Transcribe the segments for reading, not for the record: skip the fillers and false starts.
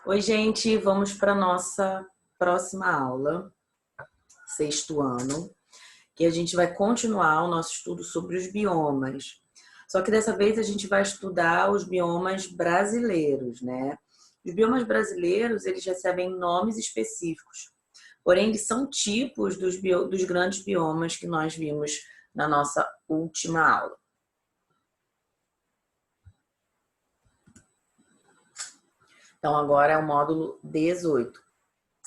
Oi, gente, vamos para a nossa próxima aula, sexto ano, que a gente vai continuar o nosso estudo sobre os biomas. Só que dessa vez a gente vai estudar os biomas brasileiros, né? Os biomas brasileiros, eles recebem nomes específicos, porém eles são tipos dos grandes biomas que nós vimos na nossa última aula. Então agora é o módulo 18.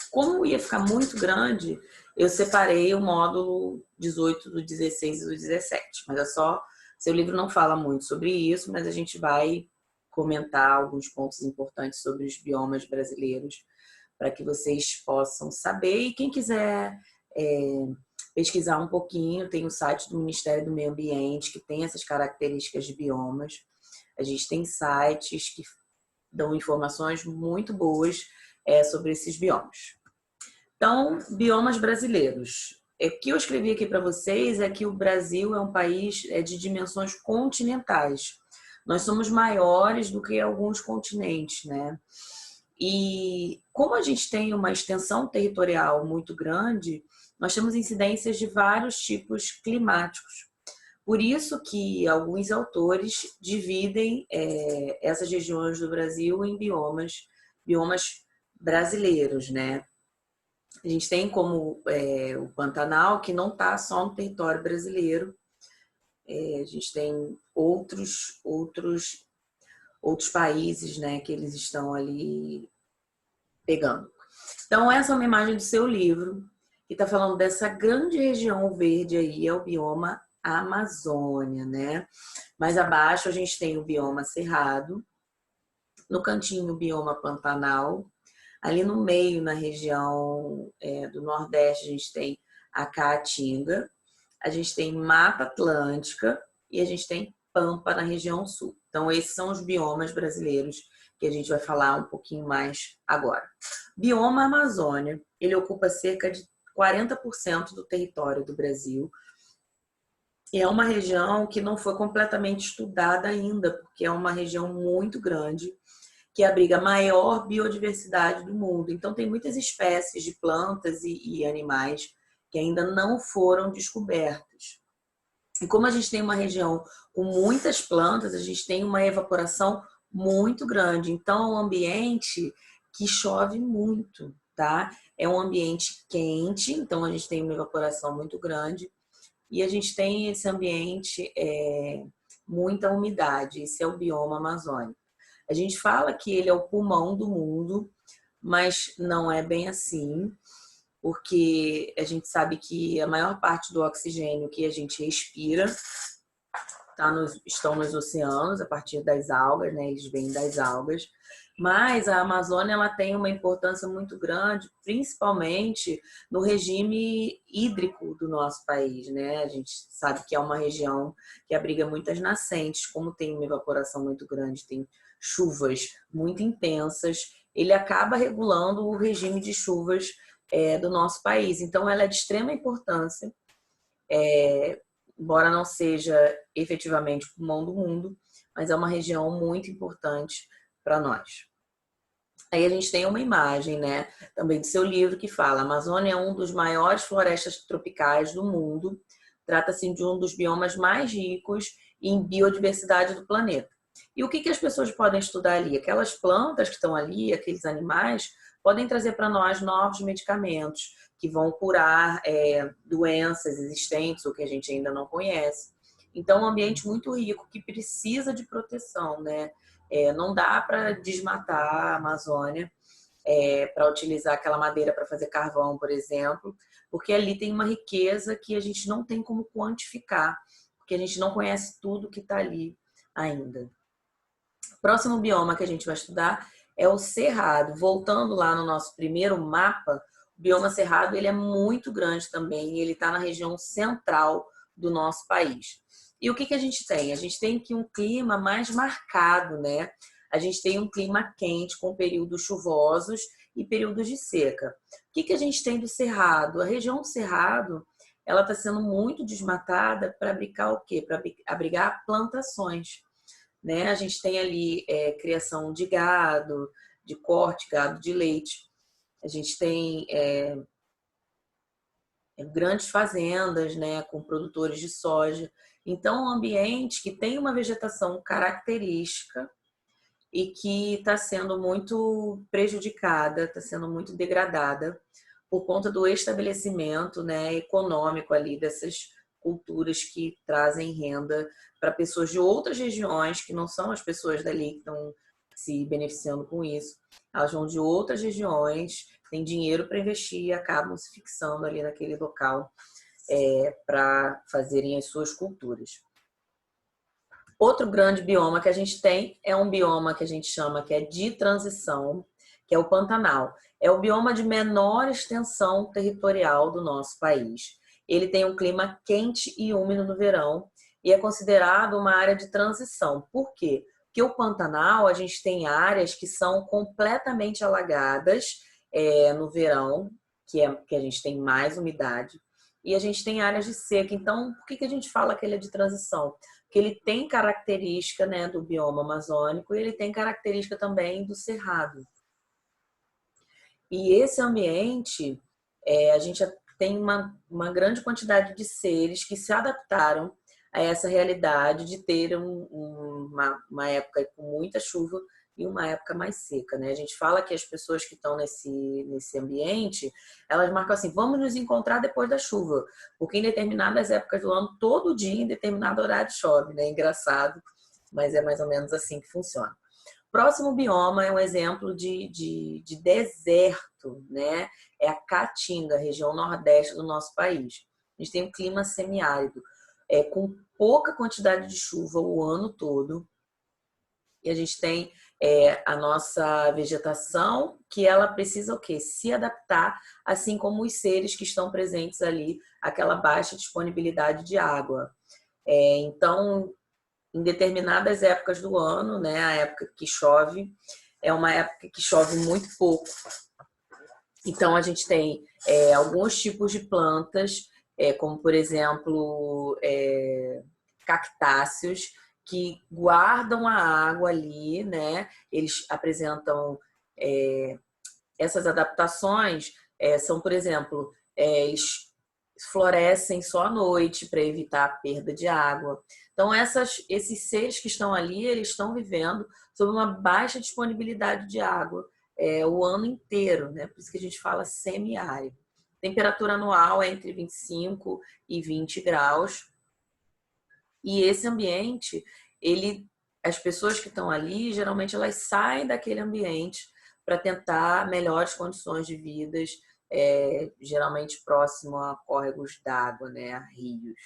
Como ia ficar muito grande, eu separei o módulo 18 do 16 e do 17. Mas é só, seu livro não fala muito sobre isso, mas a gente vai comentar alguns pontos importantes sobre os biomas brasileiros para que vocês possam saber. E quem quiser pesquisar um pouquinho, tem o site do Ministério do Meio Ambiente que tem essas características de biomas. A gente tem sites que dão informações muito boas sobre esses biomas. Então, biomas brasileiros. O que eu escrevi aqui para vocês é que o Brasil é um país de dimensões continentais. Nós somos maiores do que alguns continentes, né? E como a gente tem uma extensão territorial muito grande, nós temos incidências de vários tipos climáticos. Por isso que alguns autores dividem essas regiões do Brasil em biomas brasileiros, né? A gente tem como o Pantanal, que não está só no território brasileiro. A gente tem outros países, né, que eles estão ali pegando. Então, essa é uma imagem do seu livro, que está falando dessa grande região verde aí, é o bioma Amazônia, né? Mais abaixo a gente tem o bioma Cerrado, no cantinho o bioma Pantanal, ali no meio, na região do Nordeste, a gente tem a Caatinga, a gente tem Mata Atlântica e a gente tem Pampa na região sul. Então, esses são os biomas brasileiros que a gente vai falar um pouquinho mais agora. Bioma Amazônia, ele ocupa cerca de 40% do território do Brasil. E é uma região que não foi completamente estudada ainda, porque é uma região muito grande, que abriga a maior biodiversidade do mundo. Então, tem muitas espécies de plantas e animais que ainda não foram descobertas. E como a gente tem uma região com muitas plantas, a gente tem uma evaporação muito grande. Então, é um ambiente que chove muito, tá? É um ambiente quente, então a gente tem uma evaporação muito grande. E a gente tem esse ambiente, muita umidade. Esse é o bioma amazônico. A gente fala que ele é o pulmão do mundo, mas não é bem assim, porque a gente sabe que a maior parte do oxigênio que a gente respira estão nos oceanos, a partir das algas, né? Eles vêm das algas. Mas a Amazônia ela tem uma importância muito grande, principalmente no regime hídrico do nosso país, né? A gente sabe que é uma região que abriga muitas nascentes, como tem uma evaporação muito grande, tem chuvas muito intensas, ele acaba regulando o regime de chuvas do nosso país. Então, ela é de extrema importância, embora não seja efetivamente o pulmão do mundo, mas é uma região muito importante para nós. Aí a gente tem uma imagem, né, também do seu livro que fala: a Amazônia é um dos maiores florestas tropicais do mundo, trata-se de um dos biomas mais ricos em biodiversidade do planeta. E o que as pessoas podem estudar ali? Aquelas plantas que estão ali, aqueles animais, podem trazer para nós novos medicamentos que vão curar doenças existentes ou que a gente ainda não conhece. Então, é um ambiente muito rico que precisa de proteção, né? Não dá para desmatar a Amazônia para utilizar aquela madeira para fazer carvão, por exemplo, porque ali tem uma riqueza que a gente não tem como quantificar, porque a gente não conhece tudo que está ali ainda. O próximo bioma que a gente vai estudar é o Cerrado. Voltando lá no nosso primeiro mapa, o bioma Cerrado ele é muito grande também, ele está na região central do nosso país. E o que a gente tem? A gente tem aqui um clima mais marcado, né? A gente tem um clima quente com períodos chuvosos e períodos de seca. O que a gente tem do Cerrado? A região do Cerrado ela está sendo muito desmatada para abrigar o quê? Para abrigar plantações, né? A gente tem ali criação de gado, de corte, gado de leite. A gente tem grandes fazendas, né, com produtores de soja. Então, um ambiente que tem uma vegetação característica e que está sendo muito prejudicada, está sendo muito degradada por conta do estabelecimento, né, econômico ali dessas culturas que trazem renda para pessoas de outras regiões, que não são as pessoas dali que estão se beneficiando com isso. Elas vão de outras regiões, têm dinheiro para investir e acabam se fixando ali naquele local para fazerem as suas culturas. Outro grande bioma que a gente tem é um bioma que a gente chama que é de transição, que é o Pantanal. É o bioma de menor extensão territorial do nosso país. Ele tem um clima quente e úmido no verão e é considerado uma área de transição. Por quê? Porque o Pantanal, a gente tem áreas que são completamente alagadas no verão, que a gente tem mais umidade, e a gente tem áreas de seca. Então, por que a gente fala que ele é de transição? Porque ele tem característica, né, do bioma amazônico e ele tem característica também do cerrado. E esse ambiente, a gente tem uma grande quantidade de seres que se adaptaram a essa realidade de ter uma época com muita chuva e uma época mais seca, né? A gente fala que as pessoas que estão nesse ambiente, elas marcam assim, vamos nos encontrar depois da chuva, porque em determinadas épocas do ano, todo dia, em determinado horário chove, né? Engraçado, mas é mais ou menos assim que funciona. Próximo bioma é um exemplo de deserto, né? É a Caatinga, região nordeste do nosso país. A gente tem um clima semiárido, com pouca quantidade de chuva o ano todo. E a gente tem a nossa vegetação, que ela precisa o quê? Se adaptar, assim como os seres que estão presentes ali, aquela baixa disponibilidade de água. Então, em determinadas épocas do ano, né, a época que chove, é uma época que chove muito pouco. Então, a gente tem alguns tipos de plantas, como, por exemplo, cactáceos, que guardam a água ali, né? Eles apresentam essas adaptações, são, por exemplo, eles florescem só à noite para evitar a perda de água. Então, esses seres que estão ali, eles estão vivendo sob uma baixa disponibilidade de água o ano inteiro, né? Por isso que a gente fala semiárido. Temperatura anual é entre 25 e 20 graus. E esse ambiente, as pessoas que estão ali, geralmente elas saem daquele ambiente para tentar melhores condições de vida, geralmente próximo a córregos d'água, né, a rios.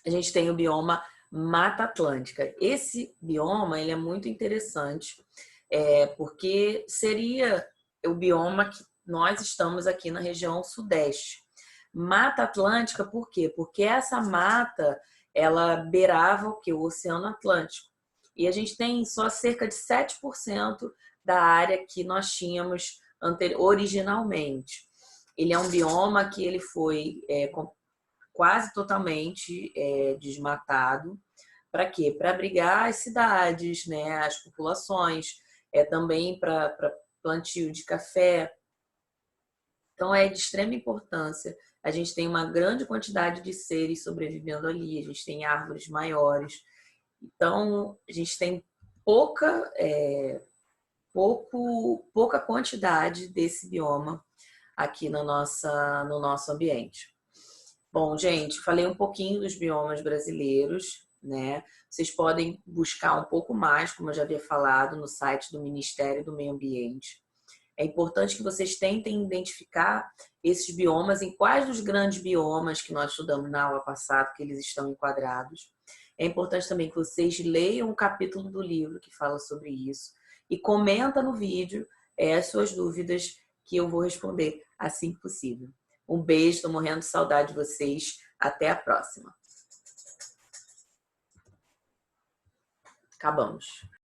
A gente tem o bioma Mata Atlântica. Esse bioma ele é muito interessante, porque seria o bioma que nós estamos aqui na região sudeste. Mata Atlântica, por quê? Porque essa mata, ela beirava o quê? O Oceano Atlântico. E a gente tem só cerca de 7% da área que nós tínhamos originalmente. Ele é um bioma que ele foi quase totalmente desmatado. Para quê? Para abrigar as cidades, né? As populações, também para plantio de café. Então, é de extrema importância. A gente tem uma grande quantidade de seres sobrevivendo ali, a gente tem árvores maiores. Então, a gente tem pouca quantidade desse bioma aqui no nosso ambiente. Bom, gente, falei um pouquinho dos biomas brasileiros, né? Vocês podem buscar um pouco mais, como eu já havia falado, no site do Ministério do Meio Ambiente. É importante que vocês tentem identificar esses biomas, em quais dos grandes biomas que nós estudamos na aula passada, que eles estão enquadrados. É importante também que vocês leiam um capítulo do livro que fala sobre isso e comenta no vídeo as suas dúvidas que eu vou responder assim que possível. Um beijo, estou morrendo de saudade de vocês. Até a próxima. Acabamos.